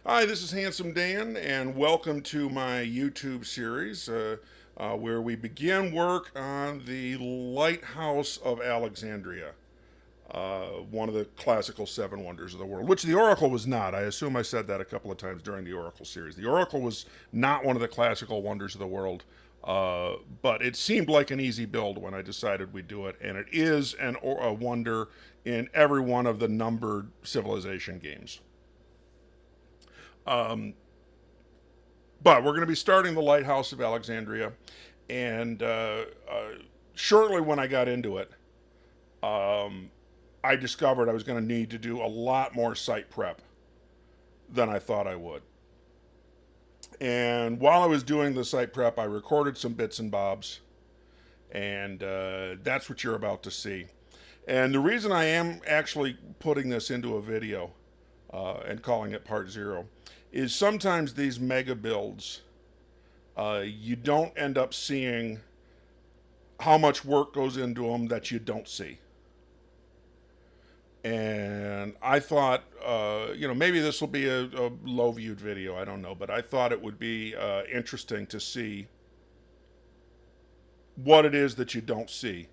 Hi, this is Handsome Dan, and welcome to my YouTube series where we begin work on the Lighthouse of Alexandria, one of the classical seven wonders of the world, which the Oracle was not. I assume I said that a couple of times during the Oracle series. The Oracle was not one of the classical wonders of the world, but it seemed like an easy build when I decided we'd do it, and it is a wonder in every one of the numbered civilization games. But we're going to be starting the Lighthouse of Alexandria, and shortly when I got into it, I discovered I was going to need to do a lot more site prep than I thought I would. And while I was doing the site prep, I recorded some bits and bobs, and that's what you're about to see. And the reason I am actually putting this into a video and calling it part zero is sometimes these mega builds, you don't end up seeing how much work goes into them that you don't see. And I thought, maybe this will be a low viewed video. I don't know. But I thought it would be interesting to see what it is that you don't see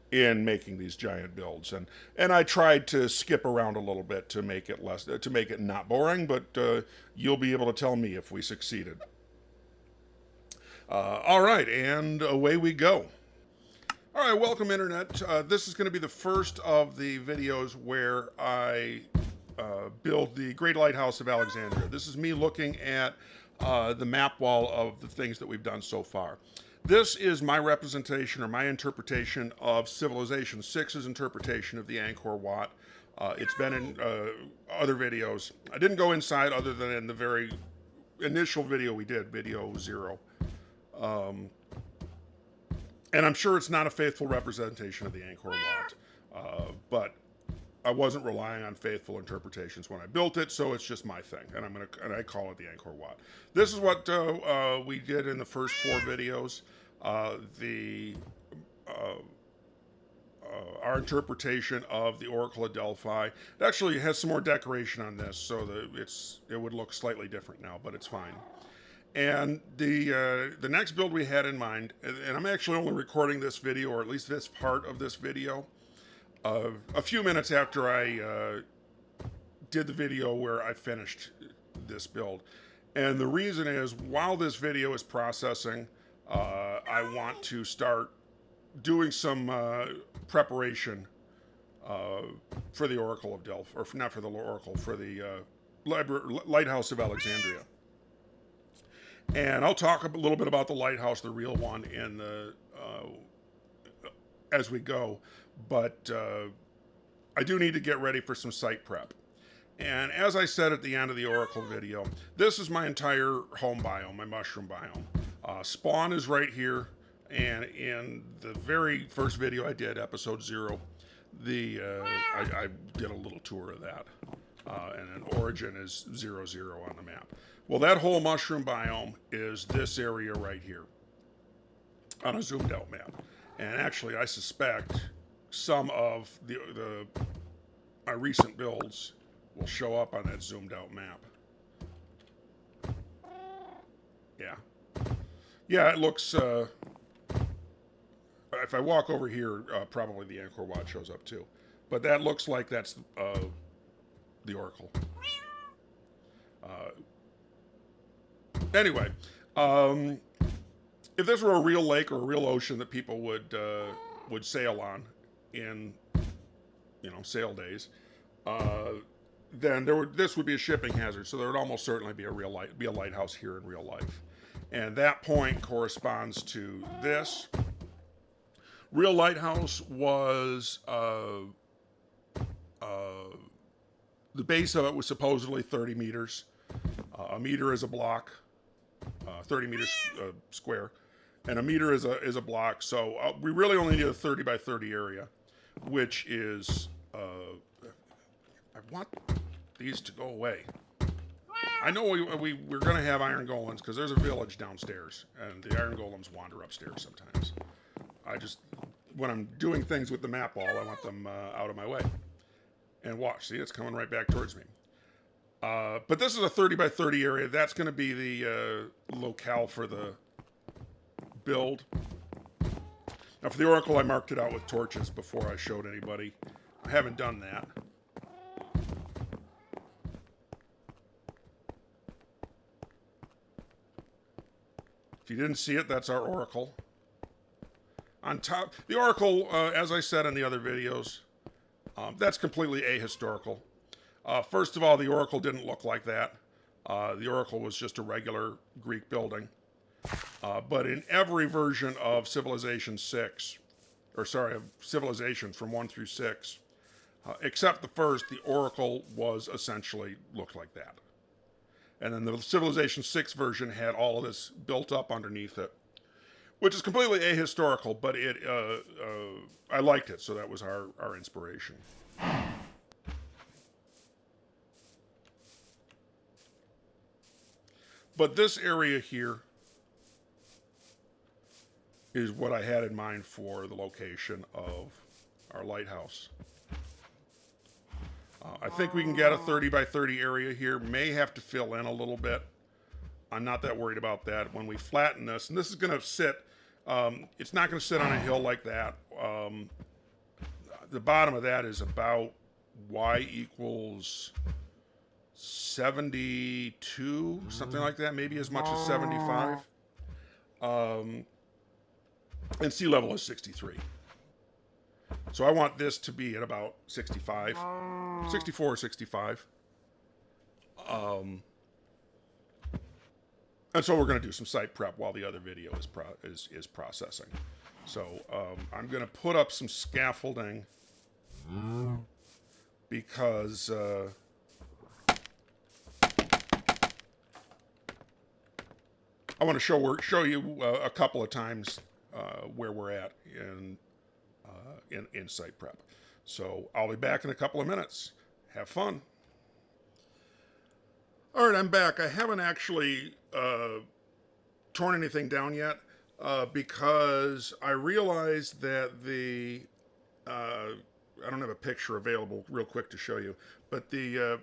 in making these giant builds. And I tried to skip around a little bit to make it to make it not boring, but you'll be able to tell me if we succeeded. All right, and away we go. All right, welcome, Internet. This is going to be the first of the videos where I build the Great Lighthouse of Alexandria. This is me looking at the map wall of the things that we've done so far. This is my representation or my interpretation of Civilization 6's interpretation of the Angkor Wat. It's been in other videos. I didn't go inside other than in the very initial video we did, video 0. And I'm sure it's not a faithful representation of the Angkor Wat, but I wasn't relying on faithful interpretations when I built it, so it's just my thing, and I call it the Angkor Wat. This is what we did in the first 4 videos. Our interpretation of the Oracle of Delphi. It actually has some more decoration on this, so that it would look slightly different now, but it's fine. And the next build we had in mind, and I'm actually only recording this video, or at least this part of this video, a few minutes after I did the video where I finished this build. And the reason is, while this video is processing, I want to start doing some preparation for the Oracle of Delphi, or not for the Oracle, for the Lighthouse of Alexandria. And I'll talk a little bit about the lighthouse, the real one, in the as we go. But I do need to get ready for some site prep. And as I said at the end of the Oracle video, this is my entire home biome, my mushroom biome. Spawn is right here. And in the very first video I did, episode 0, I did a little tour of that. And then origin is 0, 0 on the map. Well, that whole mushroom biome is this area right here on a zoomed out map. And actually, I suspect some of my recent builds will show up on that zoomed out map. Yeah. Yeah, it looks, if I walk over here, probably the Angkor Wat shows up too. But that looks like that's the Oracle. Anyway, if this were a real lake or a real ocean that people would sail on in, sail days, then this would be a shipping hazard. So there would almost certainly be a lighthouse here in real life, and that point corresponds to this. Real lighthouse was the base of it was supposedly 30 meters. A meter is a block, 30 meters square, and a meter is a block. So we really only need a 30 by 30 area, which is I want these to go away. I know we're going to have iron golems because there's a village downstairs, and the iron golems wander upstairs sometimes. When I'm doing things with the map wall, I want them out of my way. And watch, see, it's coming right back towards me. But this is a 30 by 30 area. That's going to be the locale for the build. Now for the oracle, I marked it out with torches before I showed anybody. I haven't done that. If you didn't see it, that's our oracle. On top, the oracle, as I said in the other videos, that's completely ahistorical. First of all, the oracle didn't look like that. The oracle was just a regular Greek building. But in every version of Civilization 6, or sorry, of Civilization from 1 through 6, except the first, the oracle was essentially looked like that. And then the Civilization 6 version had all of this built up underneath it, which is completely ahistorical, but I liked it, so that was our inspiration. But this area here is what I had in mind for the location of our lighthouse. I think we can get a 30 by 30 area here. May have to fill in a little bit. I'm not that worried about that. When we flatten this, and this is going to sit, it's not going to sit on a hill like that. The bottom of that is about y equals 72, something like that, maybe as much as 75. And sea level is 63. So I want this to be at about 65, 64 or 65. And so we're going to do some site prep while the other video is processing. So I'm going to put up some scaffolding because I want to show you a couple of times where we're at in site prep. So I'll be back in a couple of minutes. Have fun. All right, I'm back. I haven't actually torn anything down yet because I realized that I don't have a picture available real quick to show you, but the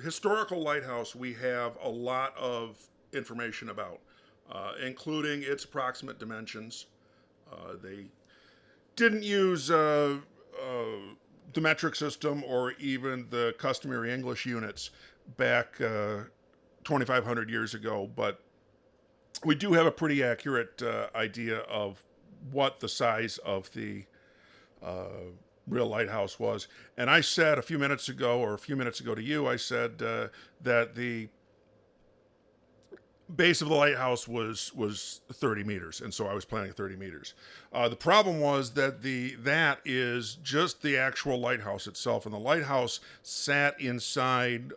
historical lighthouse we have a lot of information about, including its approximate dimensions. They didn't use the metric system or even the customary English units back 2,500 years ago, but we do have a pretty accurate idea of what the size of the real lighthouse was. And I said a few minutes ago to you, I said that the base of the lighthouse was 30 meters, and so I was planning 30 meters. The problem was that that is just the actual lighthouse itself, and the lighthouse sat inside,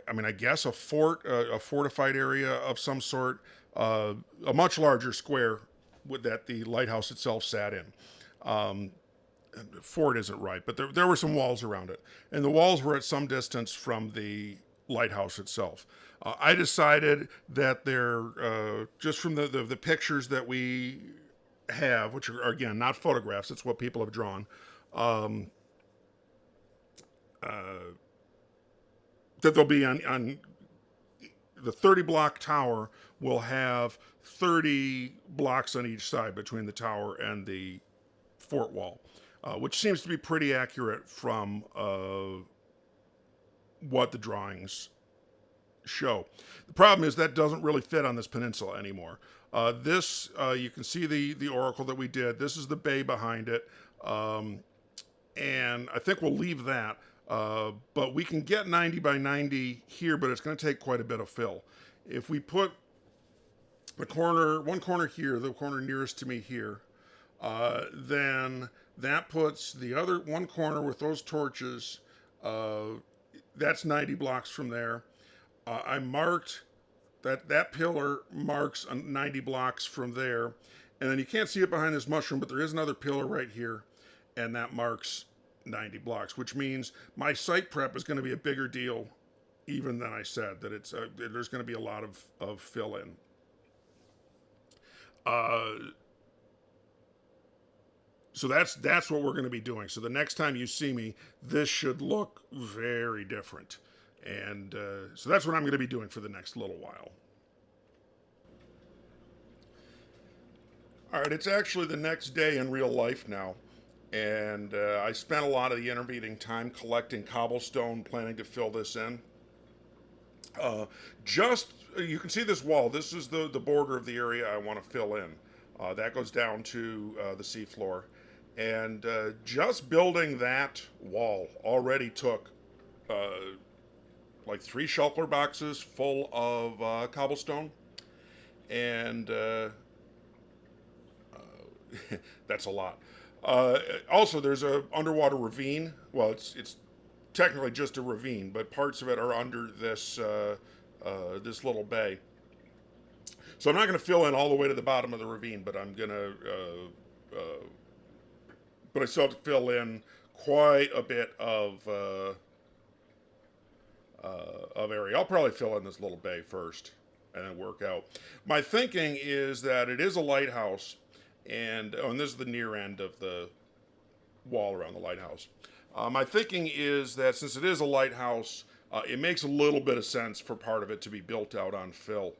I guess a fort, a fortified area of some sort, a much larger square that the lighthouse itself sat in. Fort isn't right, but there were some walls around it, and the walls were at some distance from the lighthouse itself. I decided that they're just from the pictures that we have, which are again not photographs, it's what people have drawn. That they'll be on the 30 block tower will have 30 blocks on each side between the tower and the fort wall, which seems to be pretty accurate from what the drawings show. The problem is that doesn't really fit on this peninsula anymore. This, you can see the oracle that we did. This is the bay behind it. And I think we'll leave that. But we can get 90 by 90 here, but it's going to take quite a bit of fill. If we put one corner here, the corner nearest to me here, then that puts the other one corner with those torches, that's 90 blocks from there. I marked that pillar marks 90 blocks from there, and then you can't see it behind this mushroom, but there is another pillar right here, and that marks 90 blocks, which means my site prep is going to be a bigger deal even than I said, that it's there's going to be a lot of fill in. So that's what we're going to be doing. So the next time you see me, this should look very different. And so that's what I'm going to be doing for the next little while. All right, it's actually the next day in real life now. And I spent a lot of the intervening time collecting cobblestone, planning to fill this in. Just, you can see this wall. This is the border of the area I want to fill in. That goes down to the seafloor. And just building that wall already took like 3 shulker boxes full of cobblestone. And that's a lot. Also, there's a underwater ravine. Well, it's technically just a ravine, but parts of it are under this this little bay. So I'm not going to fill in all the way to the bottom of the ravine, but I'm going to. But I still have to fill in quite a bit of area. I'll probably fill in this little bay first, and then work out. My thinking is that it is a lighthouse, and this is the near end of the wall around the lighthouse. My thinking is that since it is a lighthouse, it makes a little bit of sense for part of it to be built out on fill.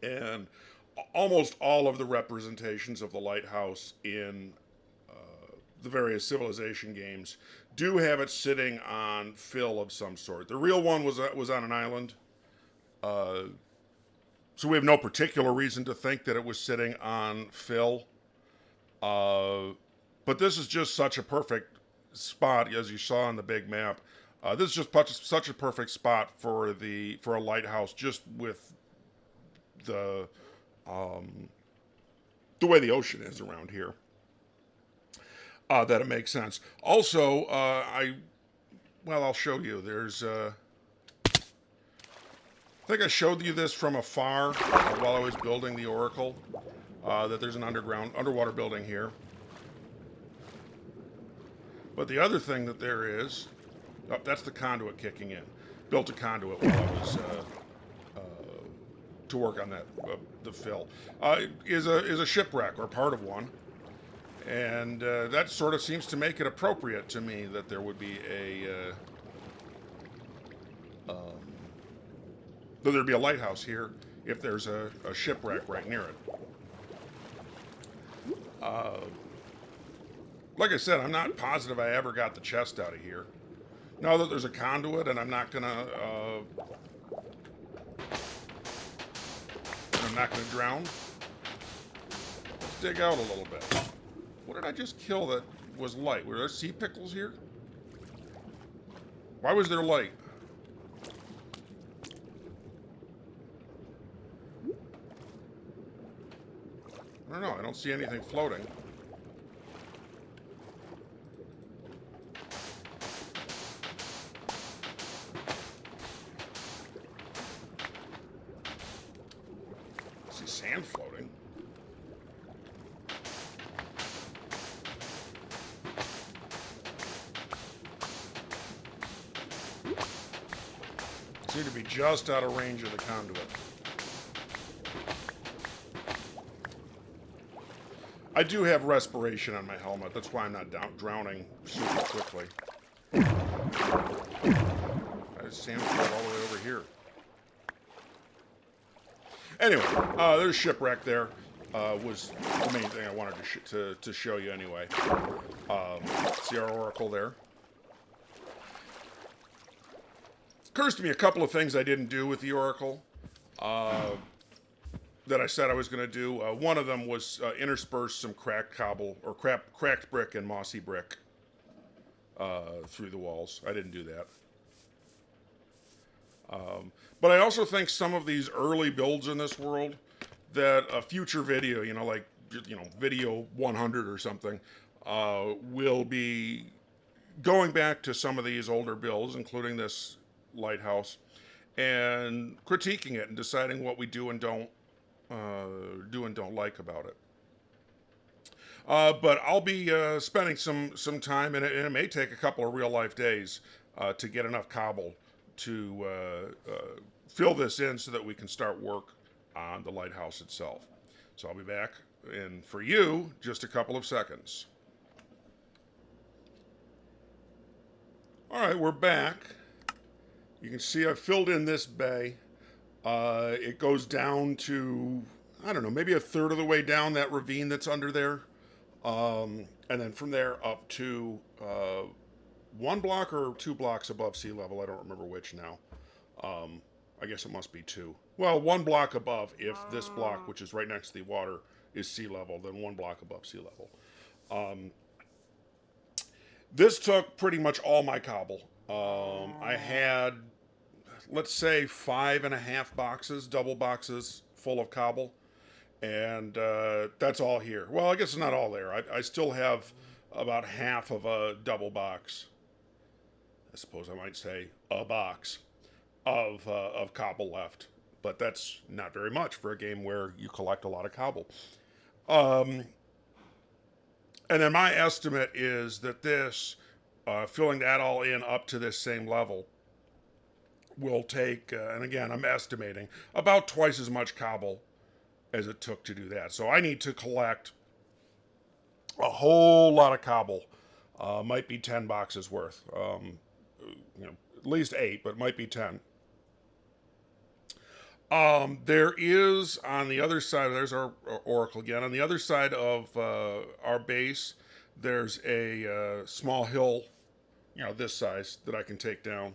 And almost all of the representations of the lighthouse in the various Civilization games do have it sitting on fill of some sort. The real one was on an island. So we have no particular reason to think that it was sitting on fill. But this is just such a perfect spot, as you saw on the big map. This is just such a perfect spot for a lighthouse, just with the way the ocean is around here. That it makes sense. Also, I'll show you. There's I think I showed you this from afar while I was building the Oracle. That there's an underwater building here. But the other thing that there is, that's the conduit kicking in. Built a conduit while I was to work on that the fill. Is a shipwreck or part of one, and that sort of seems to make it appropriate to me that there would be that there'd be a lighthouse here if there's a shipwreck right near it. Like I said, I'm not positive I ever got the chest out of here. Now that there's a conduit, and I'm not gonna drown. Let's dig out a little bit. What did I just kill that was light? Were there sea pickles here? Why was there light? I don't know. I don't see anything floating. Sand floating. Seem to be just out of range of the conduit. I do have respiration on my helmet. That's why I'm not drowning super quickly. There's sand float all the way over here. Anyway, there's shipwreck there. Was the main thing I wanted to show you anyway. See our Oracle there. Occurs to me a couple of things I didn't do with the Oracle that I said I was going to do. One of them was intersperse some cracked cobble or cracked brick and mossy brick through the walls. I didn't do that. But I also think some of these early builds in this world, that a future video, like video 100 or something, will be going back to some of these older builds, including this lighthouse, and critiquing it and deciding what we do and don't like about it. But I'll be spending some time, and it may take a couple of real life days to get enough cobble to fill this in so that we can start work on the lighthouse itself. So I'll be back in, for you, just a couple of seconds. All right, we're back. You can see I've filled in this bay. It goes down to, I don't know, maybe a third of the way down that ravine that's under there. And then from there up to 1 block or 2 blocks above sea level. I don't remember which now. I guess it must be 2. Well, 1 block above if this block, which is right next to the water, is sea level, then 1 block above sea level. This took pretty much all my cobble. I had, let's say, 5.5 boxes, double boxes full of cobble. And that's all here. Well, I guess it's not all there. I still have about half of a double box. I suppose I might say a box of cobble left. But that's not very much for a game where you collect a lot of cobble. And then my estimate is that this, filling that all in up to this same level, will take, and again, I'm estimating, about twice as much cobble as it took to do that. So I need to collect a whole lot of cobble. Might be 10 boxes worth. At least 8, but it might be 10. There is on the other side, there's our oracle again. On the other side of our base, there's a small hill, this size that I can take down.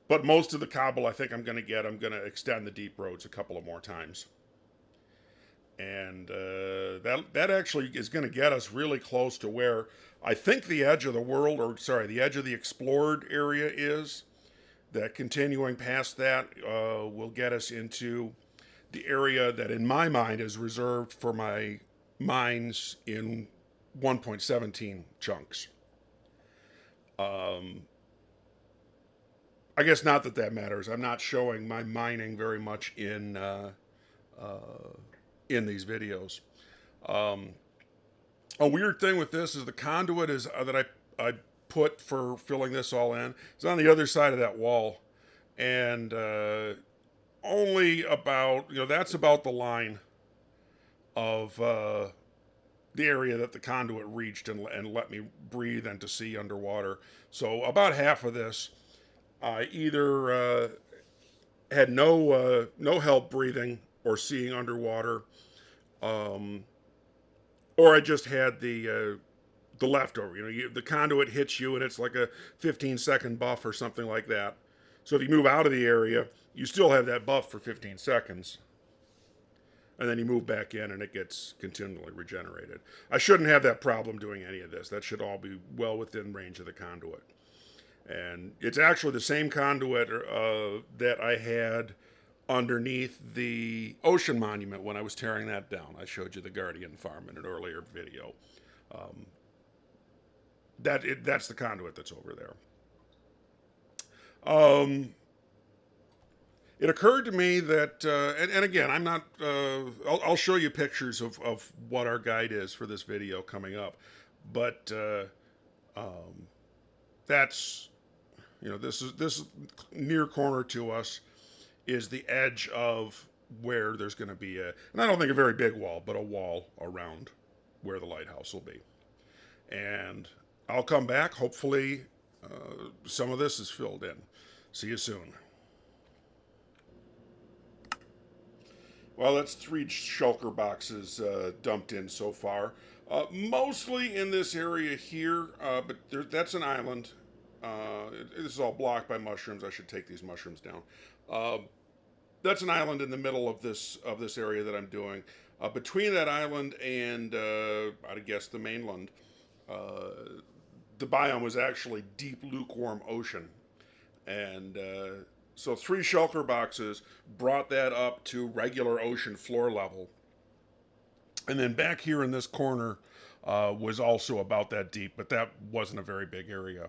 But most of the cobble I think I'm going to extend the deep roads a couple of more times. And that actually is going to get us really close to where I think the edge of the world, the edge of the explored area is. That continuing past that will get us into the area that in my mind is reserved for my mines in 1.17 chunks. I guess not that matters. I'm not showing my mining very much in these videos. A weird thing with this is the conduit is that I put for filling this all in. It's on the other side of that wall, and only about that's about the line of the area that the conduit reached and let me breathe and to see underwater. So about half of this I either had no help breathing or seeing underwater, or I just had the leftover. The conduit hits you and it's like a 15-second buff or something like that. So if you move out of the area, you still have that buff for 15 seconds. And then you move back in and it gets continually regenerated. I shouldn't have that problem doing any of this. That should all be well within range of the conduit. And it's actually the same conduit that I had underneath the ocean monument when I was tearing that down. I showed you the Guardian farm in an earlier video. That's the conduit that's over there. It occurred to me that, and again, I'm not, I'll show you pictures of what our guide is for this video coming up, but that's, this near corner to us is the edge of where there's going to be and I don't think a very big wall, but a wall around where the lighthouse will be. And I'll come back. Hopefully, some of this is filled in. See you soon. Well, that's 3 shulker boxes dumped in so far. Mostly in this area here, but that's an island. This is all blocked by mushrooms. I should take these mushrooms down. That's an island in the middle of this area that I'm doing. Between that island and I'd guess the mainland, the biome was actually deep, lukewarm ocean. And so 3 shulker boxes brought that up to regular ocean floor level. And then back here in this corner was also about that deep, but that wasn't a very big area.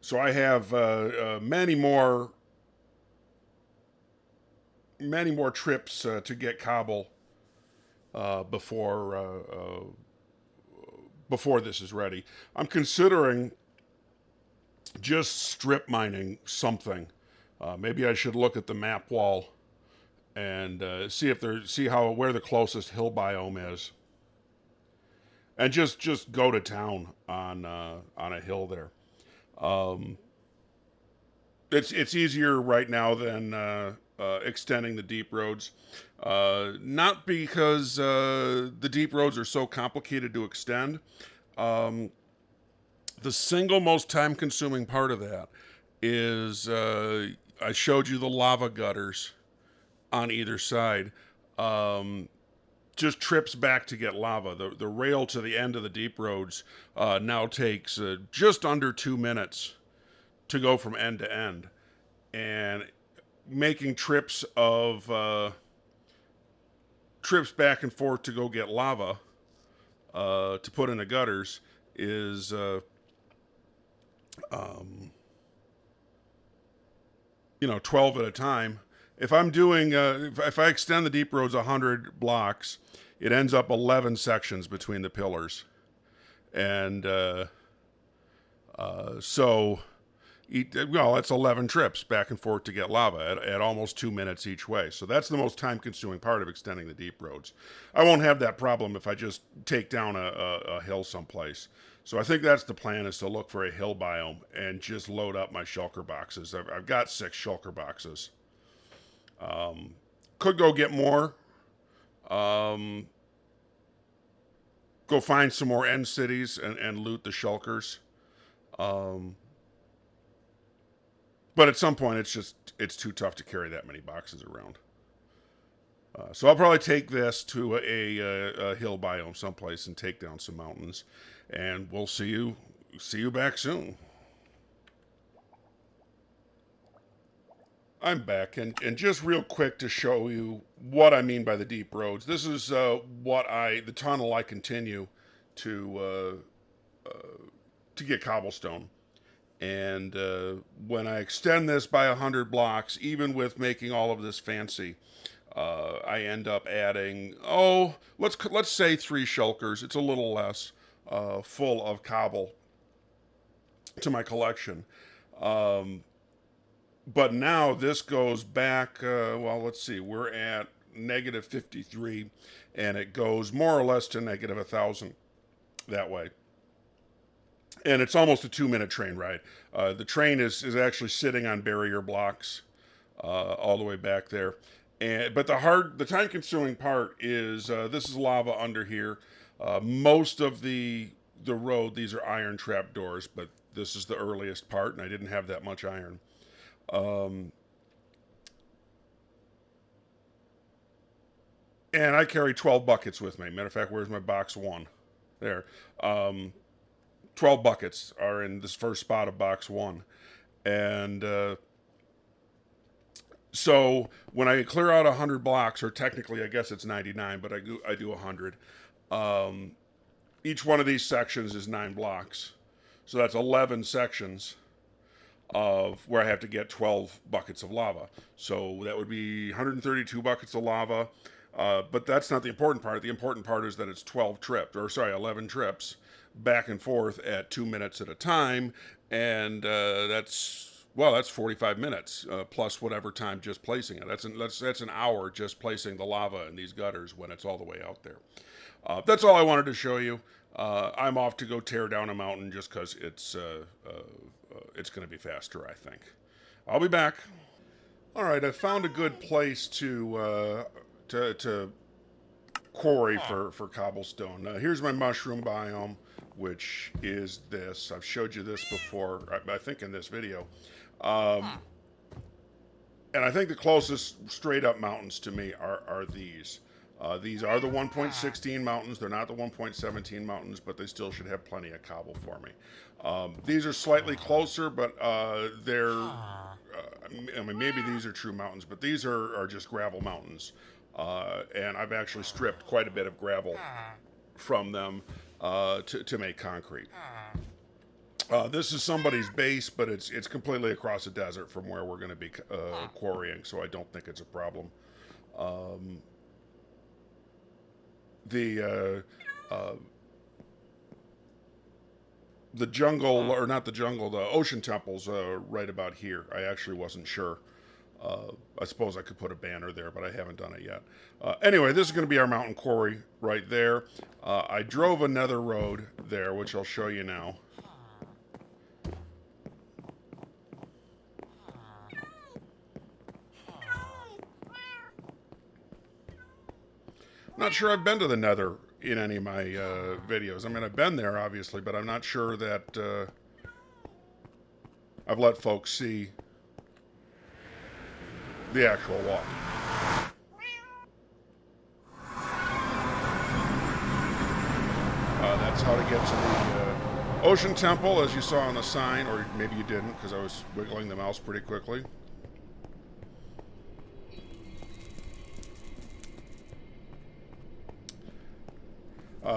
So I have many more trips to get cobble before this is ready. I'm considering just strip mining something. Maybe I should look at the map wall and see where the closest hill biome is, and just go to town on a hill there. Um, it's easier right now than extending the deep roads. Not because the deep roads are so complicated to extend. Um, the single most time consuming part of that is I showed you the lava gutters on either side. Um, just trips back to get lava. The rail to the end of the deep roads now takes just under 2 minutes to go from end to end. And making trips back and forth to go get lava to put in the gutters is um, 12 at a time. If I'm doing if I extend the deep roads 100 blocks, it ends up 11 sections between the pillars, and so well, that's 11 trips back and forth to get lava at almost 2 minutes each way. So that's the most time consuming part of extending the deep roads. I won't have that problem if I just take down a hill someplace. So I think that's the plan, is to look for a hill biome and just load up my shulker boxes. I've got 6 shulker boxes. Could go get more. Um, Go find some more end cities and loot the shulkers. Um, But at some point, it's too tough to carry that many boxes around. So I'll probably take this to a hill biome someplace and take down some mountains, and we'll see you back soon. I'm back, and just real quick to show you what I mean by the deep roads. This is the tunnel I continue to to get cobblestone. And when I extend this by 100 blocks, even with making all of this fancy, I end up adding, let's say 3 shulkers. It's a little less, full of cobble to my collection. Um, but now this goes back. Let's see. We're at negative 53, and it goes more or less to negative 1,000 that way. And it's almost a 2 minute train ride. The train is actually sitting on barrier blocks all the way back there. But the time consuming part is this is lava under here. Most of the road, these are iron trap doors, but this is the earliest part, and I didn't have that much iron. Um, and I carry 12 buckets with me. Matter of fact, where's my box 1? There. 12 buckets are in this first spot of box 1. And so when I clear out 100 blocks, or technically I guess it's 99, but I do 100. Um, each one of these sections is 9 blocks. So that's 11 sections of where I have to get 12 buckets of lava. So that would be 132 buckets of lava. But that's not the important part. The important part is that it's 11 trips back and forth at 2 minutes at a time. And that's 45 minutes plus whatever time just placing it. That's an hour just placing the lava in these gutters when it's all the way out there. That's all I wanted to show you. I'm off to go tear down a mountain just because it's going to be faster, I think. I'll be back. All right, I found a good place to quarry for cobblestone. Here's my mushroom biome, which is this. I've showed you this before, I think in this video. And I think the closest straight up mountains to me are these. These are the 1.16 mountains. They're not the 1.17 mountains, but they still should have plenty of cobble for me. These are slightly closer, but they're, I mean, maybe these are true mountains, but these are just gravel mountains. And I've actually stripped quite a bit of gravel from them to make concrete. This is somebody's base, but it's completely across the desert from where we're going to be quarrying, so I don't think it's a problem. The jungle, or not the jungle, the ocean temple's right about here. I actually wasn't sure I suppose I could put a banner there, but I haven't done it yet. Anyway, this is going to be our mountain quarry right there. I drove another road there, which I'll show you now. Not sure I've been to the Nether in any of my videos. I mean, I've been there, obviously, but I'm not sure that I've let folks see the actual walk. That's how to get to the Ocean Temple, as you saw on the sign, or maybe you didn't, because I was wiggling the mouse pretty quickly.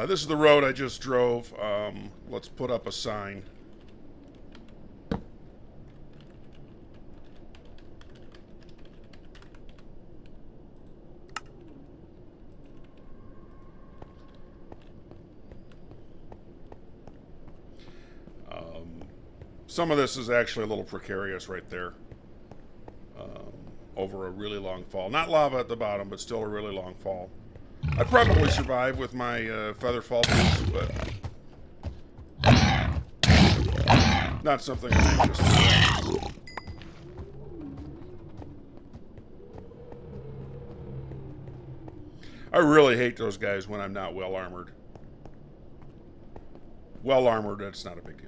This is the road I just drove. Let's put up a sign. Some of this is actually a little precarious right there. Over a really long fall. Not lava at the bottom, but still a really long fall. I'd probably survive with my feather fall boots, but not something I'm anxious about. I really hate those guys when I'm not well armored. Well armored, that's not a big deal.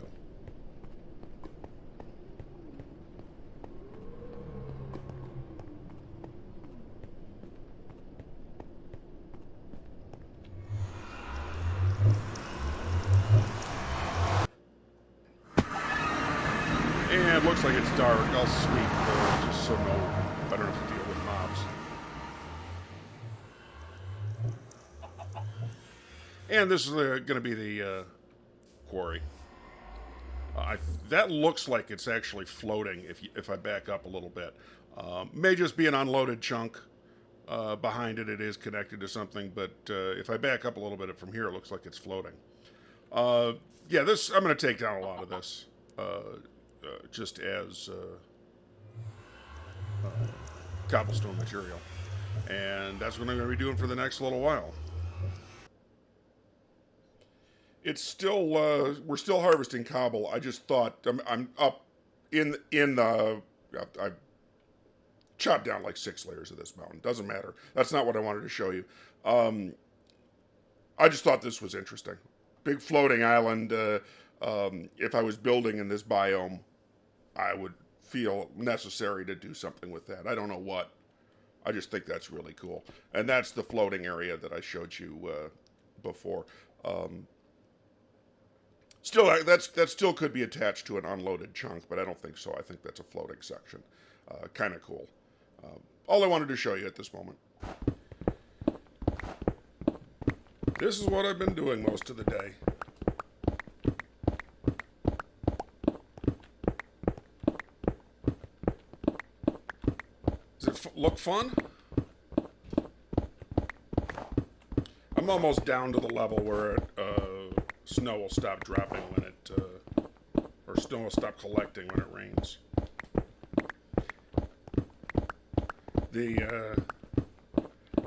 And it looks like it's dark. I'll sweep just so I don't have to deal with mobs. And this is going to be the quarry. That looks like it's actually floating if I back up a little bit. May just be an unloaded chunk behind it. It is connected to something, but if I back up a little bit from here, it looks like it's floating. Yeah, I'm going to take down a lot of this. Just as cobblestone material. And that's what I'm going to be doing for the next little while. It's still, we're still harvesting cobble. I just thought, I'm up in the, I've chopped down like 6 layers of this mountain. Doesn't matter. That's not what I wanted to show you. I just thought this was interesting. Big floating island. If I was building in this biome, I would feel necessary to do something with that. I don't know what. I just think that's really cool. And that's the floating area that I showed you before. Still, that still could be attached to an unloaded chunk, but I don't think so. I think that's a floating section. Kind of cool. All I wanted to show you at this moment. This is what I've been doing most of the day. Does it look fun? I'm almost down to the level where snow will stop dropping when it, or snow will stop collecting when it rains. The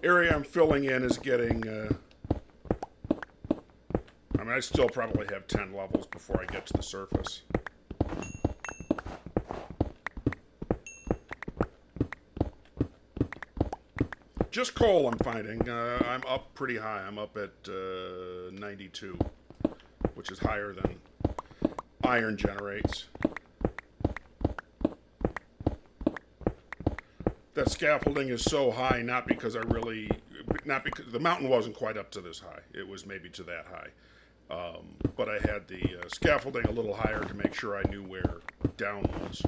area I'm filling in is getting, I mean, I still probably have 10 levels before I get to the surface. Just coal, I'm finding. I'm up pretty high. I'm up at 92, which is higher than iron generates. That scaffolding is so high, not because the mountain wasn't quite up to this high. It was maybe to that high. But I had the scaffolding a little higher to make sure I knew where down was.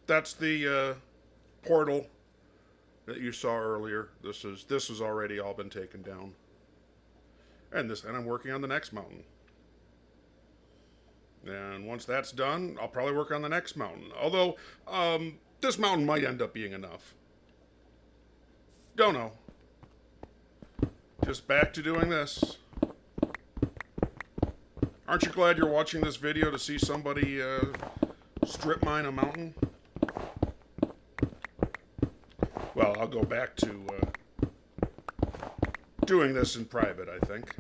That's the portal that you saw earlier. This has already all been taken down. And I'm working on the next mountain. And once that's done, I'll probably work on the next mountain. Although, this mountain might end up being enough. Don't know. Just back to doing this. Aren't you glad you're watching this video to see somebody strip mine a mountain? Well, I'll go back to doing this in private, I think.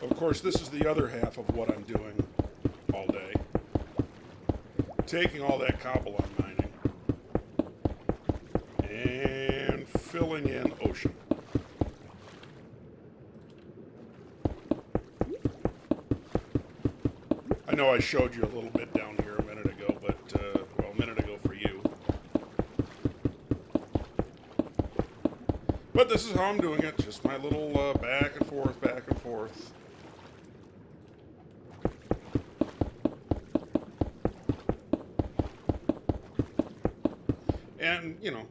Of course, this is the other half of what I'm doing all day. Taking all that cobble I'm mining and filling in ocean. I know I showed you a little bit down here a minute ago, but, well, a minute ago for you. But this is how I'm doing it, just my little back and forth, back and forth. And, you know,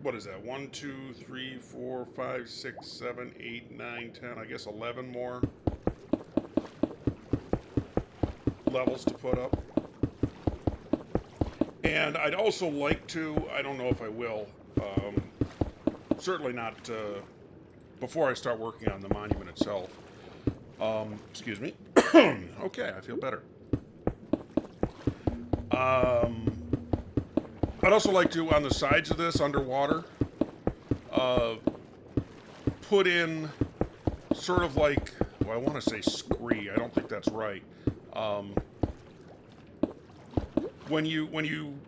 what is that? 1, 2, 3, 4, 5, 6, 7, 8, 9, 10, I guess 11 more levels to put up. And I'd also like to, I don't know if I will, certainly not before I start working on the monument itself. Excuse me. Okay, I feel better. I'd also like to, on the sides of this, underwater, put in sort of like, well, I want to say scree. I don't think that's right. When you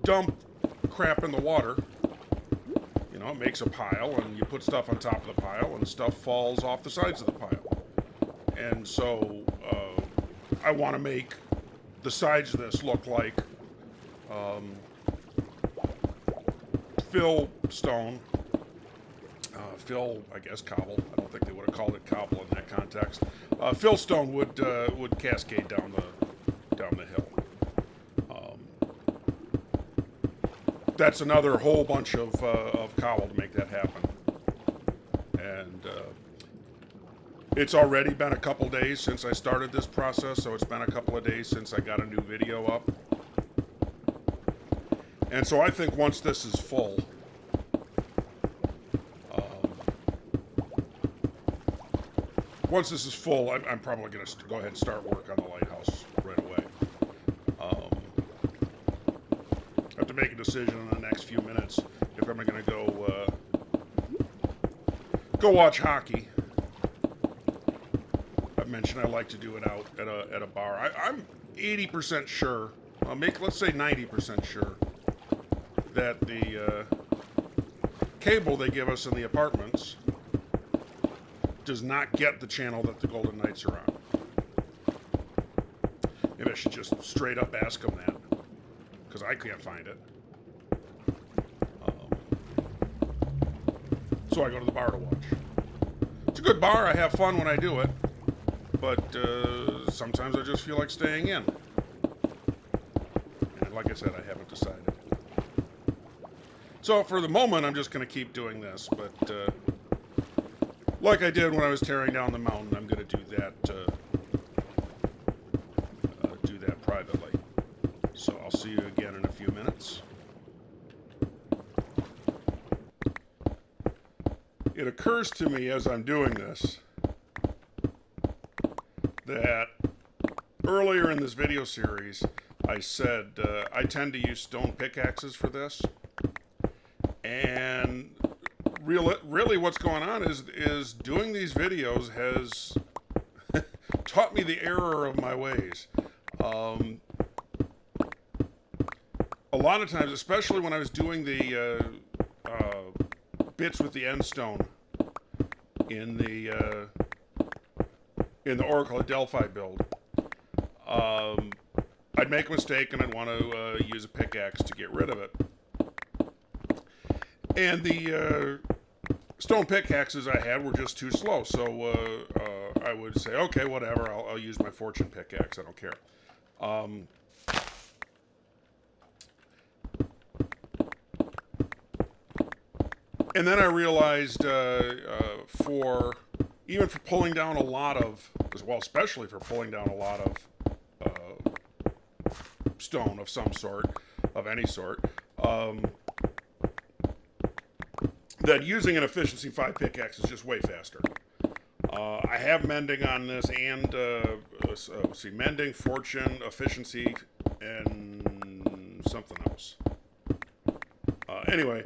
dump crap in the water, you know, it makes a pile, and you put stuff on top of the pile, and stuff falls off the sides of the pile. And so I want to make the sides of this look like fill stone, fill, I guess, cobble. I don't think they would have called it cobble in that context. Fill stone would cascade down the hill. That's another whole bunch of cobble to make that happen. And it's already been a couple days since I started this process, so it's been a couple of days since I got a new video up. And so I think once this is full, I'm probably going to go ahead and start work on the lighthouse right away. I have to make a decision in the next few minutes if I'm going to go watch hockey. I've mentioned I like to do it out at a bar. I'm 80% sure, let's say 90% sure, that the cable they give us in the apartments does not get the channel that the Golden Knights are on. Maybe I should just straight up ask them that, because I can't find it. So I go to the bar to watch. It's a good bar. I have fun when I do it, but sometimes I just feel like staying in. And like I said, I haven't decided. So for the moment, I'm just going to keep doing this, but like I did when I was tearing down the mountain, I'm going to do that privately. So I'll see you again in a few minutes. It occurs to me as I'm doing this that earlier in this video series, I said I tend to use stone pickaxes for this. And really what's going on is doing these videos has taught me the error of my ways. A lot of times, especially when I was doing the bits with the end stone in the Oracle at Delphi build, I'd make a mistake and I'd want to use a pickaxe to get rid of it. And the stone pickaxes I had were just too slow, so I would say, okay, whatever, I'll use my fortune pickaxe, I don't care. And then I realized even for pulling down a lot of, well, especially for pulling down a lot of stone of some sort, of any sort, that using an efficiency 5 pickaxe is just way faster. I have mending on this, and let's see, mending, fortune, efficiency, and something else. Anyway,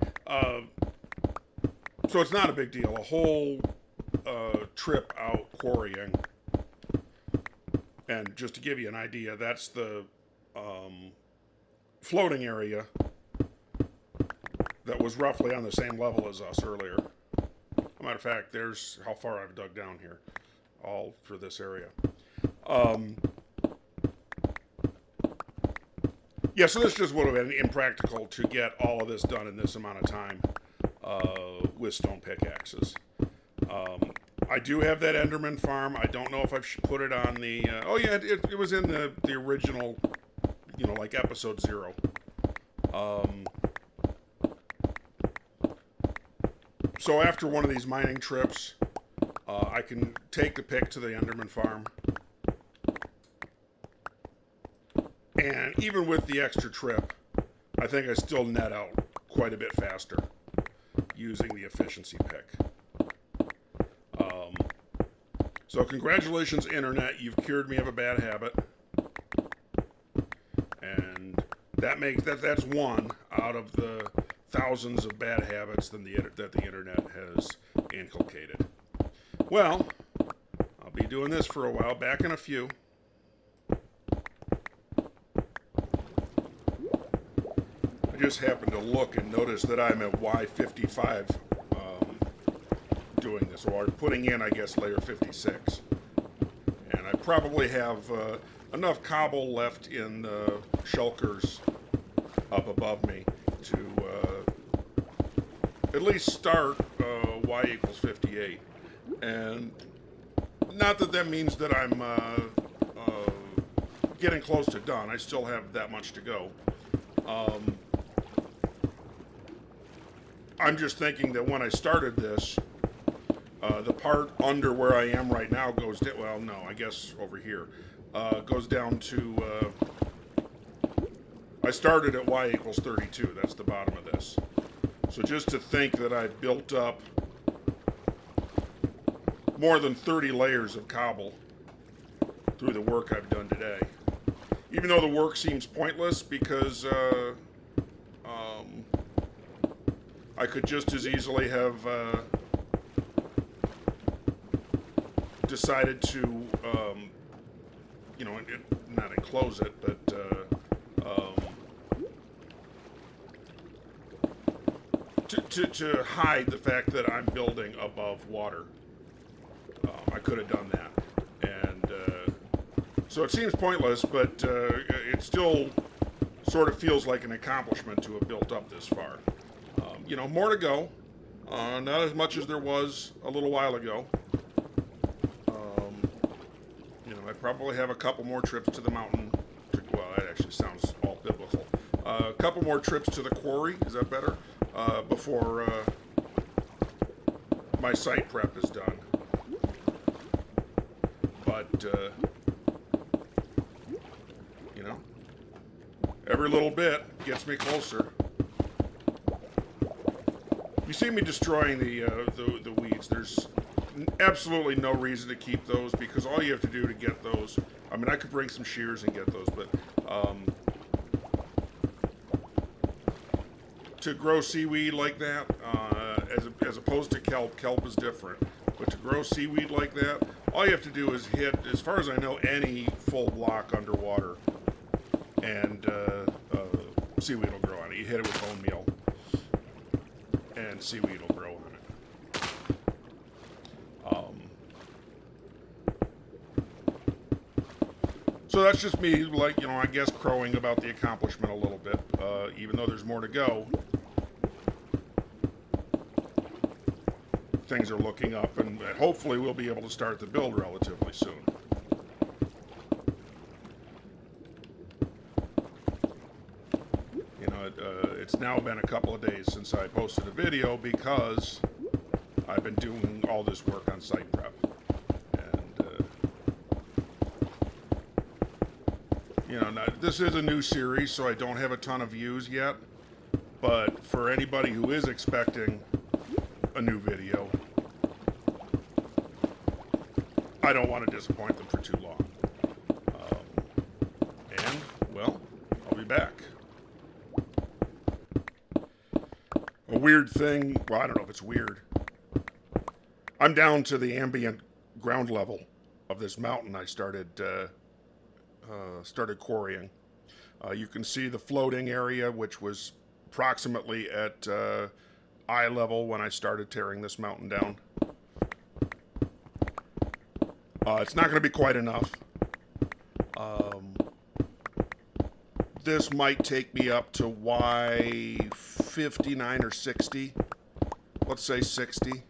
so it's not a big deal. A whole trip out quarrying, and just to give you an idea, that's the floating area that was roughly on the same level as us earlier. Matter of fact, there's how far I've dug down here, all for this area. Yeah, so this just would have been impractical to get all of this done in this amount of time with stone pickaxes. I do have that Enderman farm. I don't know if I should put it on the... oh, yeah, it was in the original, like episode 0. So after one of these mining trips, I can take the pick to the Enderman farm. And even with the extra trip, I think I still net out quite a bit faster using the efficiency pick. So congratulations, Internet. You've cured me of a bad habit. And that's one out of the thousands of bad habits that the Internet has inculcated. Well, I'll be doing this for a while. Back in a few. I just happened to look and notice that I'm at Y55 doing this, or putting in, I guess, layer 56. And I probably have enough cobble left in the shulkers up above me to at least start y equals 58. And not that means that I'm getting close to done. I still have that much to go. I'm just thinking that when I started this, the part under where I am right now goes down, well, no, I guess over here, goes down to, I started at y equals 32, that's the bottom of this. So just to think that I've built up more than 30 layers of cobble through the work I've done today. Even though the work seems pointless because I could just as easily have decided to, not enclose it, but to hide the fact that I'm building above water. I could have done that. And so it seems pointless, but it still sort of feels like an accomplishment to have built up this far. More to go. Not as much as there was a little while ago. I probably have a couple more trips to the mountain. Well, that actually sounds all biblical. A couple more trips to the quarry. Is that better? Before my site prep is done. But, every little bit gets me closer. You see me destroying the weeds. There's absolutely no reason to keep those because all you have to do to get those, I mean, I could bring some shears and get those, but to grow seaweed like that, as opposed to kelp is different. But to grow seaweed like that, all you have to do is hit, as far as I know, any full block underwater, and seaweed will grow on it. You hit it with bone meal, and seaweed will grow on it. So that's just me, I guess crowing about the accomplishment a little bit, even though there's more to go. Things are looking up, and hopefully we'll be able to start the build relatively soon. It's now been a couple of days since I posted a video because I've been doing all this work on site prep. And, this is a new series, so I don't have a ton of views yet. But for anybody who is expecting a new video, I don't want to disappoint them for too long. And, well, I'll be back. A weird thing, well, I don't know if it's weird. I'm down to the ambient ground level of this mountain I started quarrying. You can see the floating area, which was approximately at eye level when I started tearing this mountain down. It's not going to be quite enough. This might take me up to Y59 or 60. Let's say 60.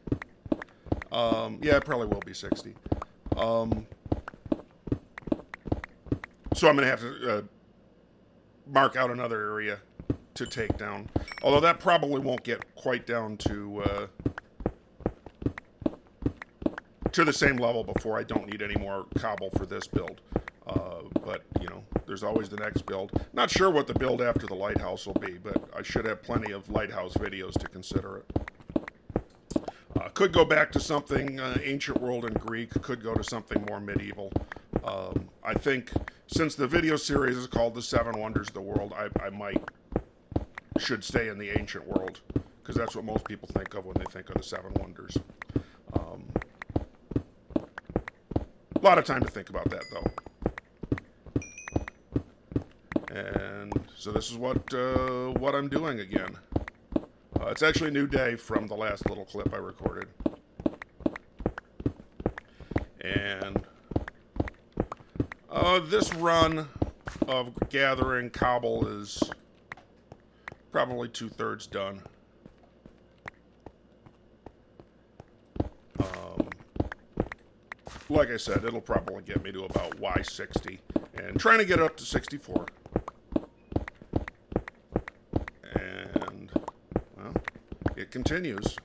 Yeah, it probably will be 60. So I'm going to have to mark out another area to take down. Although that probably won't get quite down to the same level before I don't need any more cobble for this build. But, you know, there's always the next build. Not sure what the build after the lighthouse will be, but I should have plenty of lighthouse videos to consider it. Could go back to something ancient world and Greek. Could go to something more medieval. I think since the video series is called The Seven Wonders of the World, I should stay in the ancient world, because that's what most people think of when they think of the Seven Wonders. A lot of time to think about that, though. And so this is what I'm doing again. It's actually a new day from the last little clip I recorded. And this run of gathering cobble is probably 2/3 done. Like I said, it'll probably get me to about Y60, and trying to get up to 64. And, well, it continues.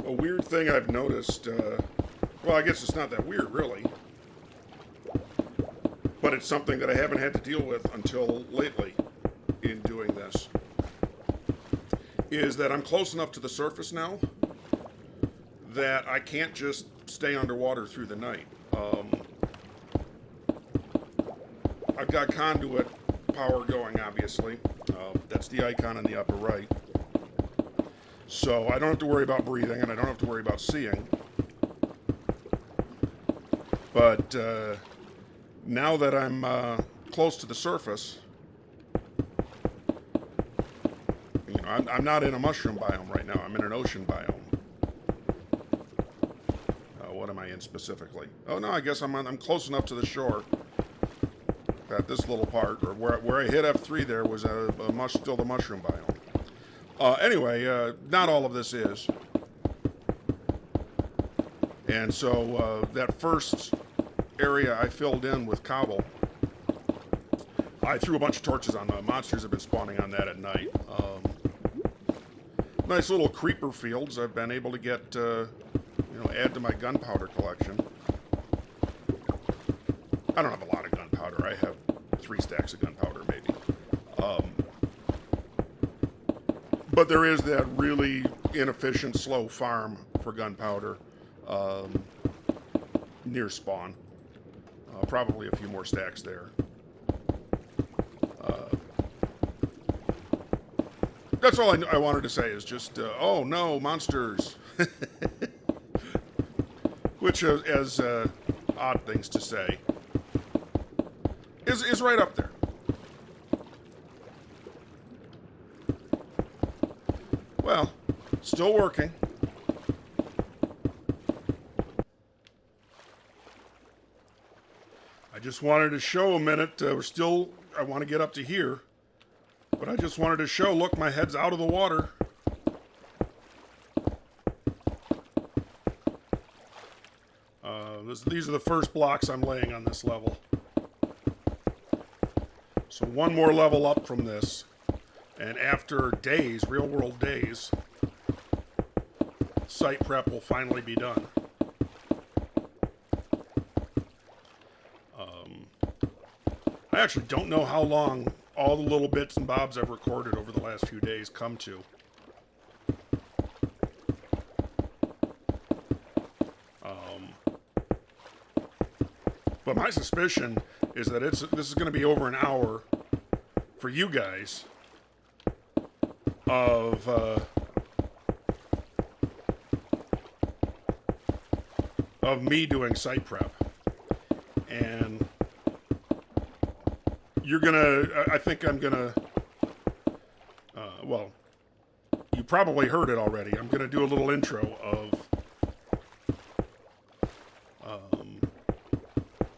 A weird thing I've noticed, well, I guess it's not that weird, really, but it's something that I haven't had to deal with until lately in doing this, is that I'm close enough to the surface now that I can't just stay underwater through the night. I've got conduit power going, obviously. That's the icon in the upper right. So I don't have to worry about breathing, and I don't have to worry about seeing. But now that I'm close to the surface, you know, I'm not in a mushroom biome right now. I'm in an ocean biome. What am I in specifically? Oh no, I guess I'm close enough to the shore that this little part, or where I hit F3 there, was still the mushroom biome. Anyway, not all of this is. And so that first area I filled in with cobble, I threw a bunch of torches on. The monsters have been spawning on that at night. Nice little creeper fields I've been able to get, add to my gunpowder collection. I don't have a lot of gunpowder. I have 3 stacks of gunpowder, maybe. But there is that really inefficient, slow farm for gunpowder near spawn. Probably a few more stacks there. That's all I wanted to say, is just, oh no, monsters. Which, as odd things to say, is right up there. Well, still working. I just wanted to show a minute. I want to get up to here, but I just wanted to show, look, my head's out of the water. These are the first blocks I'm laying on this level. So one more level up from this, and after days, real world days, site prep will finally be done. I actually don't know how long all the little bits and bobs I've recorded over the last few days come to. But my suspicion is that this is going to be over an hour for you guys of me doing site prep, and you're gonna. I think I'm gonna. Well, you probably heard it already. I'm gonna do a little intro of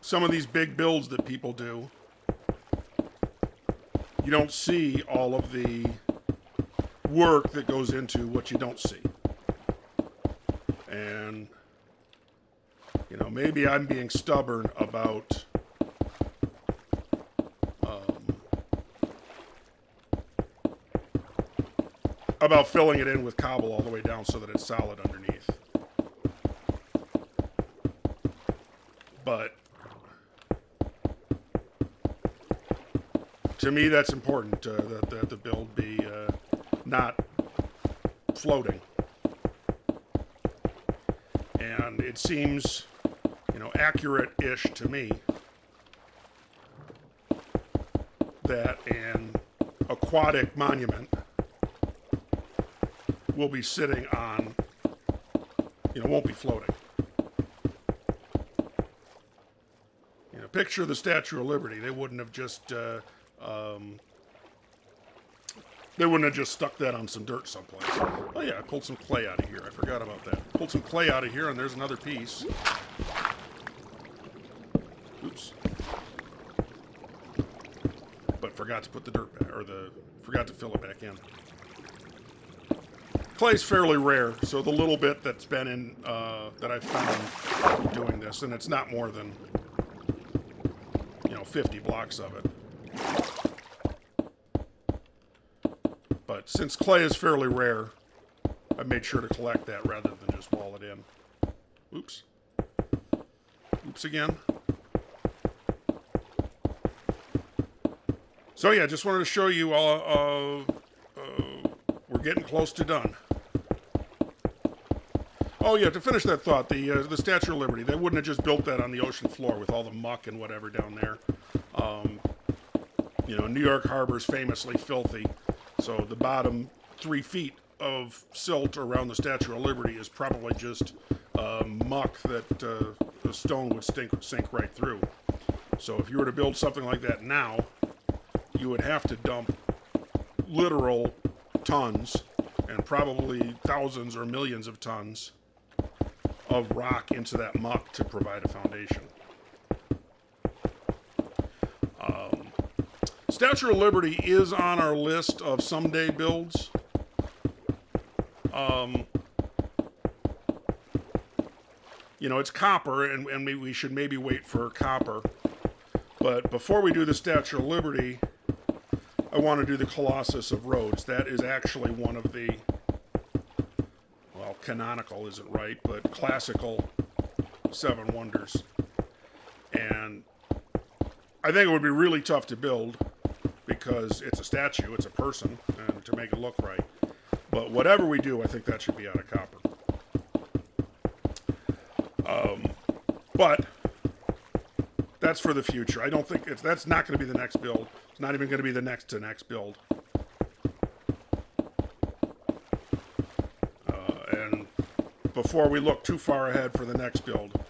some of these big builds that people do. You don't see all of the work that goes into what you don't see. And, you know, maybe I'm being stubborn about filling it in with cobble all the way down so that it's solid underneath. But to me, that's important, that the build be not floating. And it seems, you know, accurate-ish to me that an aquatic monument will be sitting on, you know, won't be floating. You know, picture the Statue of Liberty. They wouldn't have just stuck that on some dirt someplace. Oh yeah, I pulled some clay out of here. I forgot about that. Pulled some clay out of here, and there's another piece. Oops. But forgot to put the dirt back, forgot to fill it back in. Clay's fairly rare, so the little bit that's been in, that I've found doing this, and it's not more than, you know, 50 blocks of it. But since clay is fairly rare, I made sure to collect that rather than just wall it in. Oops. Oops again. So yeah, just wanted to show you all, we're getting close to done. Oh yeah, to finish that thought, the Statue of Liberty, they wouldn't have just built that on the ocean floor with all the muck and whatever down there. You know, New York Harbor is famously filthy, so the bottom 3 feet of silt around the Statue of Liberty is probably just muck that the stone would sink right through. So if you were to build something like that now, you would have to dump literal tons, and probably thousands or millions of tons of rock into that muck to provide a foundation. Statue of Liberty is on our list of someday builds. You know, it's copper, and we should maybe wait for copper. But before we do the Statue of Liberty, I want to do the Colossus of Rhodes. That is actually one of the, well, canonical isn't right, but classical 7 wonders. And I think it would be really tough to build because it's a statue, it's a person, and to make it look right. But whatever we do, I think that should be out of copper. But that's for the future. I don't think that's not going to be the next build. It's not even going to be the next to next build. And before we look too far ahead for the next build,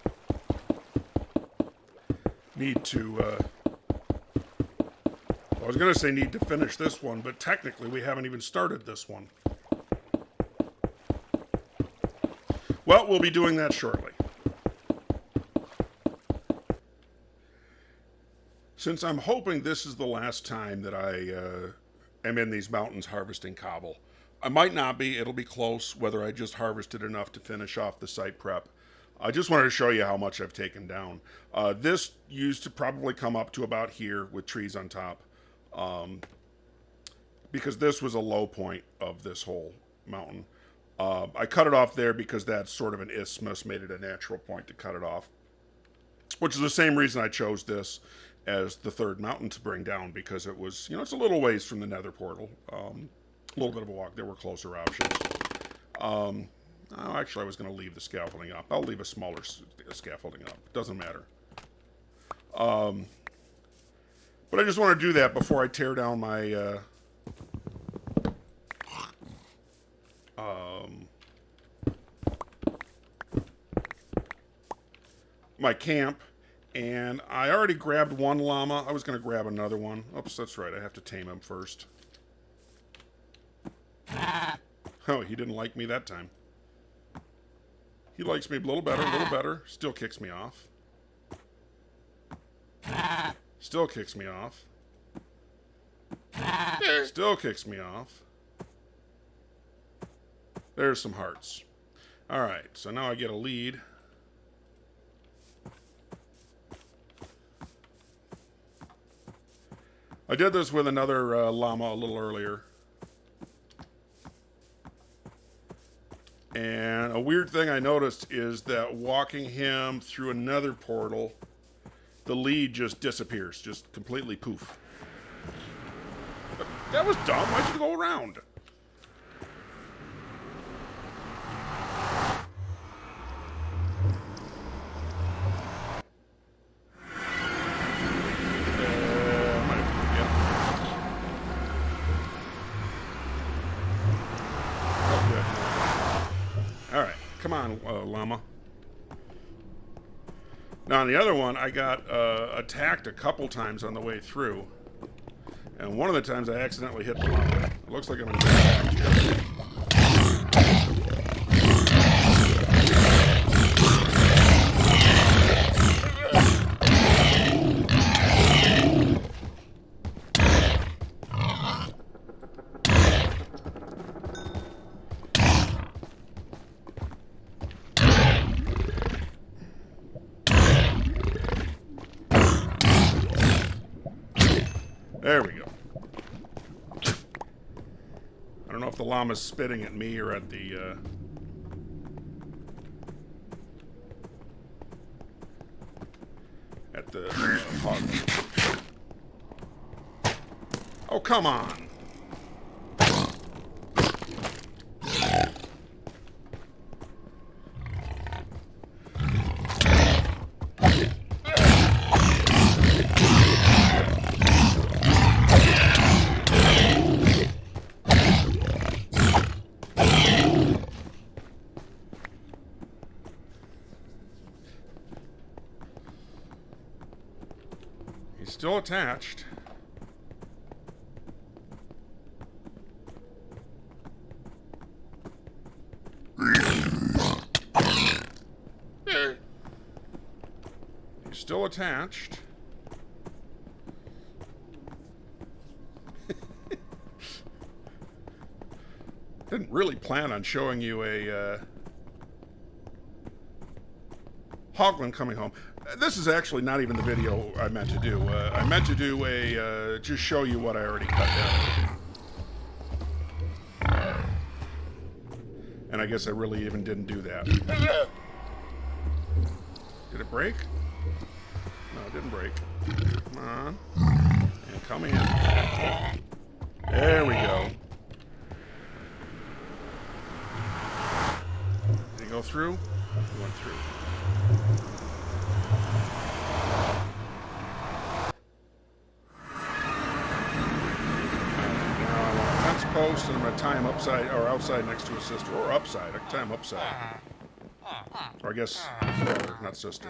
need to, I was going to say need to finish this one, but technically we haven't even started this one. Well, we'll be doing that shortly. Since I'm hoping this is the last time that I am in these mountains harvesting cobble, I might not be. It'll be close whether I just harvested enough to finish off the site prep. I just wanted to show you how much I've taken down. This used to probably come up to about here with trees on top, because this was a low point of this whole mountain. I cut it off there because that's sort of an isthmus, made it a natural point to cut it off, which is the same reason I chose this as the third mountain to bring down, because it was, you know, it's a little ways from the nether portal. A little bit of a walk. There were closer options. Oh, actually, I was going to leave the scaffolding up. I'll leave a smaller scaffolding up. Doesn't matter. But I just want to do that before I tear down my camp. And I already grabbed one llama. I was going to grab another one. Oops, that's right. I have to tame him first. Oh, he didn't like me that time. He likes me a little better, a little better. Still kicks me off. Still kicks me off. Still kicks me off. There's some hearts. Alright, so now I get a lead. I did this with another llama a little earlier. And a weird thing I noticed is that walking him through another portal, the lead just disappears. Just completely poof. That was dumb. Why'd you go around? Come on, llama. Now, on the other one, I got attacked a couple times on the way through. And one of the times I accidentally hit the llama. It looks like I'm going to get attacked here. There we go. I don't know if the llama's spitting at me or at the, hog. Oh, come on. He's still attached. He's still attached. Didn't really plan on showing you a Hoglin coming home. This is actually not even the video I meant to do. I meant to do a, just show you what I already cut down. And I guess I really even didn't do that. Did it break? No, it didn't break. Come on. And come in. There we go. Did he go through? He went through. Post, and I'm going to tie him upside or outside next to his sister, or upside. I can tie him upside, or I guess brother, not sister.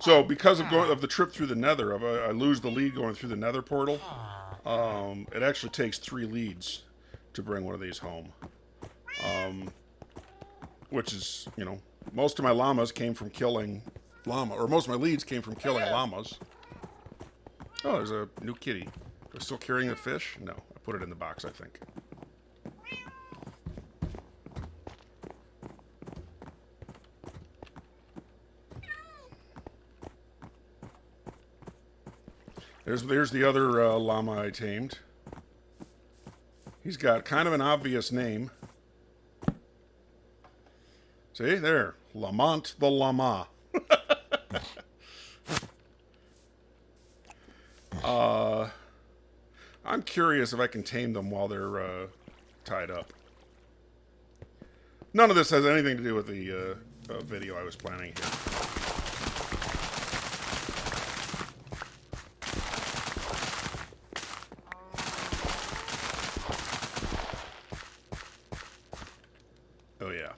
So because of the trip through the Nether, I lose the lead going through the Nether portal. It actually takes 3 leads to bring one of these home, which is, you know, most of my llamas came from killing most of my leads came from killing llamas. Oh, there's a new kitty. Am I still carrying the fish? No, I put it in the box, I think. There's the other llama I tamed. He's got kind of an obvious name. See, there. Lamont the Llama. I'm curious if I can tame them while they're tied up. None of this has anything to do with the video I was planning here. Oh yeah.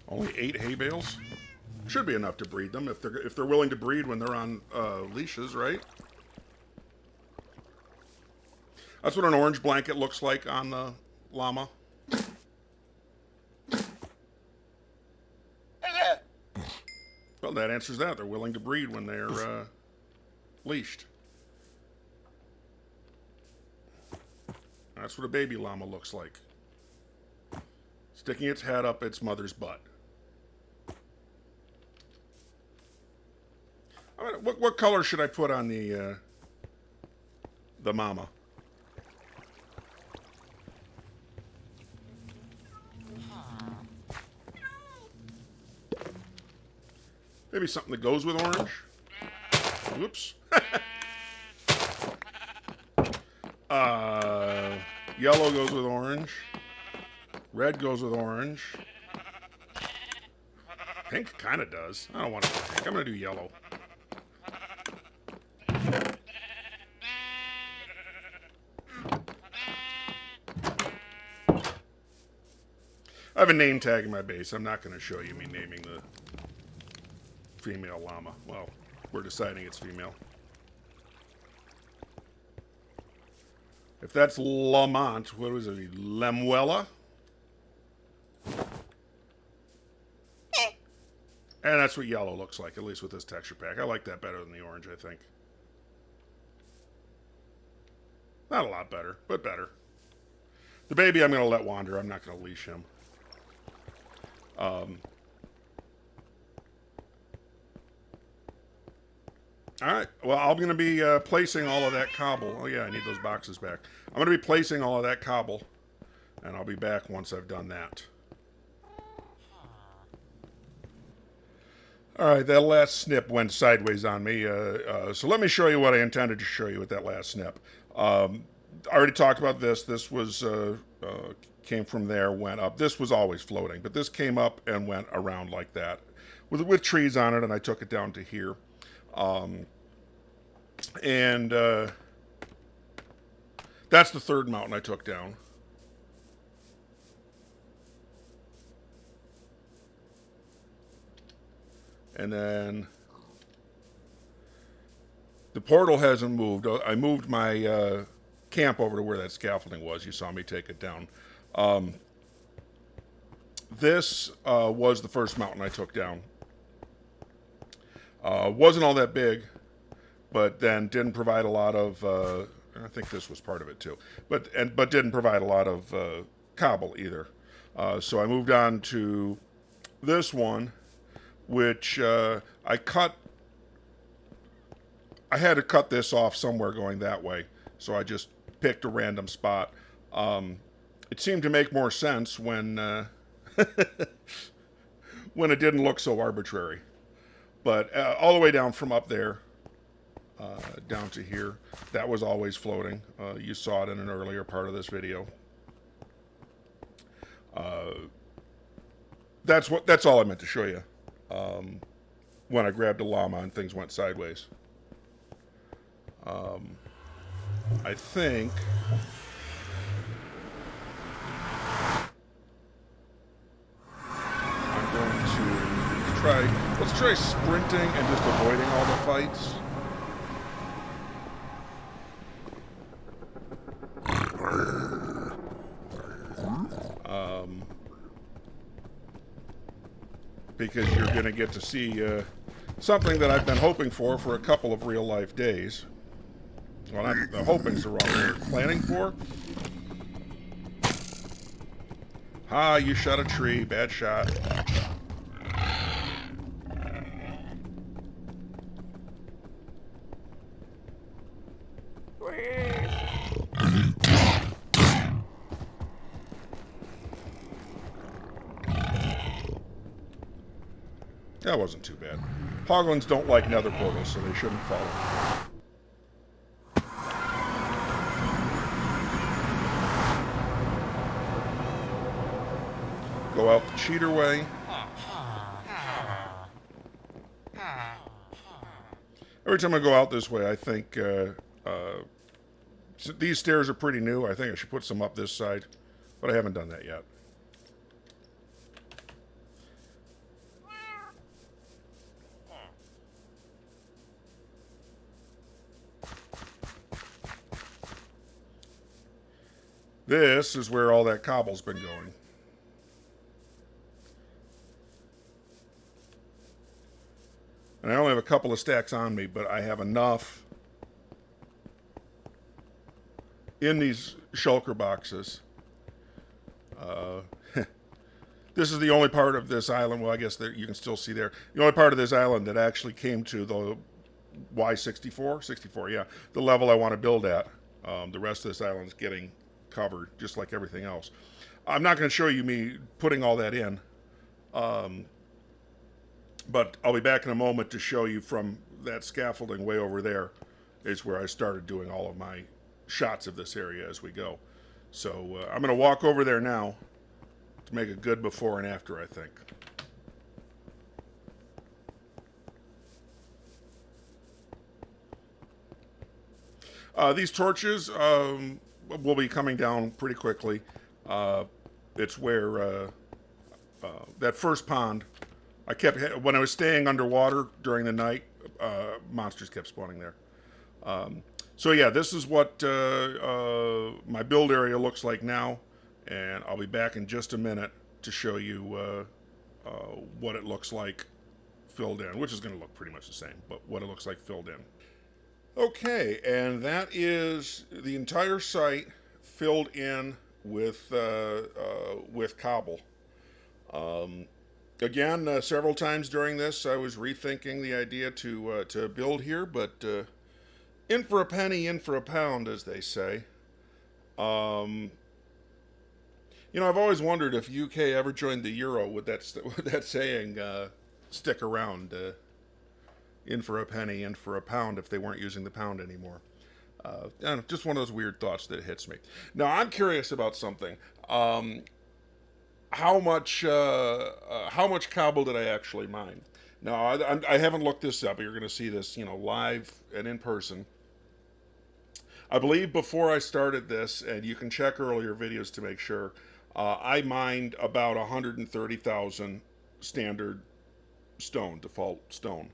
Only 8 hay bales? Should be enough to breed them if they're willing to breed when they're on leashes, right? That's what an orange blanket looks like on the llama. Well, that answers that. They're willing to breed when they're leashed. That's what a baby llama looks like. Sticking its head up its mother's butt. I mean, what color should I put on the mama? Maybe something that goes with orange. Whoops. Yellow goes with orange. Red goes with orange. Pink kind of does. I don't want to do pink. I'm going to do yellow. I have a name tag in my base. I'm not going to show you me naming the female llama. Well, we're deciding it's female. If that's Lamont, what was it? Lemuela? And that's what yellow looks like, at least with this texture pack. I like that better than the orange, I think. Not a lot better, but better. The baby I'm going to let wander. I'm not going to leash him. Alright, well, I'm going to be placing all of that cobble. Oh, yeah, I need those boxes back. I'm going to be placing all of that cobble, and I'll be back once I've done that. Alright, that last snip went sideways on me, so let me show you what I intended to show you with that last snip. I already talked about this. This was came from there, went up. This was always floating, but this came up and went around like that with trees on it, and I took it down to here. That's the third mountain I took down. And then the portal hasn't moved. I moved my camp over to where that scaffolding was. You saw me take it down. This was the first mountain I took down. Wasn't all that big, but then didn't provide a lot of. I think this was part of it too, but didn't provide a lot of cobble either. So I moved on to this one, which I cut. I had to cut this off somewhere going that way, so I just picked a random spot. It seemed to make more sense when when it didn't look so arbitrary. But all the way down from up there, down to here, that was always floating. You saw it in an earlier part of this video. That's all I meant to show you. When I grabbed a llama and things went sideways. I think I'm going to try. Let's try sprinting and just avoiding all the fights. Because you're going to get to see something that I've been hoping for a couple of real-life days. Well, not the hoping's the wrong word. Planning for? Ah, you shot a tree. Bad shot. That wasn't too bad. Hoglins don't like nether portals, so they shouldn't follow. Go out the cheater way. Every time I go out this way, I think these stairs are pretty new. I think I should put some up this side, but I haven't done that yet. This is where all that cobble's been going. And I only have a couple of stacks on me, but I have enough in these shulker boxes. This is the only part of this island, well, I guess that you can still see there, the only part of this island that actually came to the Y64, 64, yeah, the level I want to build at. The rest of this island is getting covered, just like everything else. I'm not going to show you me putting all that in, but I'll be back in a moment to show you from that scaffolding way over there is where I started doing all of my shots of this area as we go. So I'm going to walk over there now to make a good before and after, I think. These torches will be coming down pretty quickly. It's where that first pond, when I was staying underwater during the night, monsters kept spawning there. So yeah, this is what my build area looks like now, and I'll be back in just a minute to show you what it looks like filled in, which is going to look pretty much the same, but what it looks like filled in. Okay, and that is the entire site filled in with cobble. Again, several times during this, I was rethinking the idea to build here, but in for a penny, in for a pound, as they say. You know, I've always wondered if UK ever joined the euro, would that saying stick around? In for a penny, in for a pound, if they weren't using the pound anymore. Just one of those weird thoughts that hits me. Now, I'm curious about something. How much cobble did I actually mine? Now, I haven't looked this up. You're going to see this, live and in person. I believe before I started this, and you can check earlier videos to make sure, I mined about 130,000 standard stone, default stone.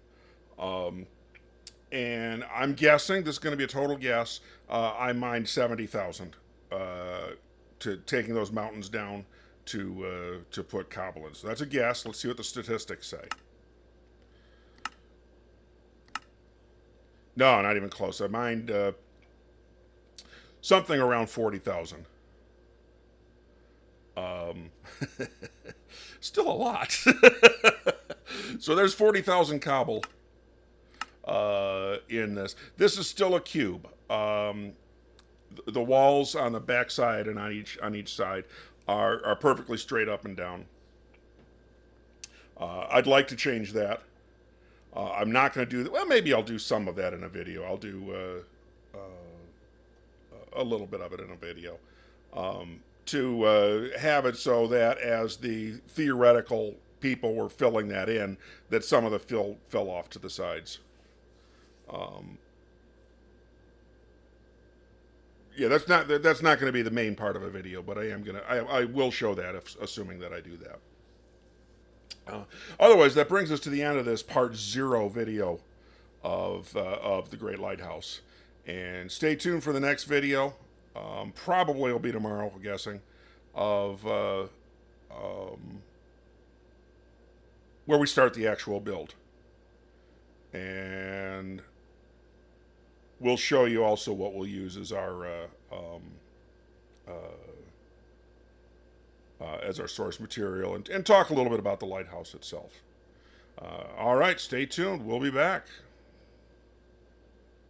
And I'm guessing, this is going to be a total guess, I mined 70,000 to taking those mountains down to put cobble in. So that's a guess. Let's see what the statistics say. No, not even close. I mined something around 40,000. Still a lot. So there's 40,000 cobble in this. This is still a cube. The walls on the back side and on each side are perfectly straight up and down. I'd like to change that. I'm not going to do that. Well, maybe I'll do some of that in a video. I'll do a little bit of it in a video. To have it so that as the theoretical people were filling that in, that some of the fill fell off to the sides. Yeah, that's not going to be the main part of a video, but I will show that, assuming that I do that. Otherwise, that brings us to the end of this part 0 video of the Great Lighthouse. And stay tuned for the next video. Probably it'll be tomorrow, I'm guessing, of where we start the actual build. And we'll show you also what we'll use as our source material, and talk a little bit about the lighthouse itself. All right, stay tuned. We'll be back.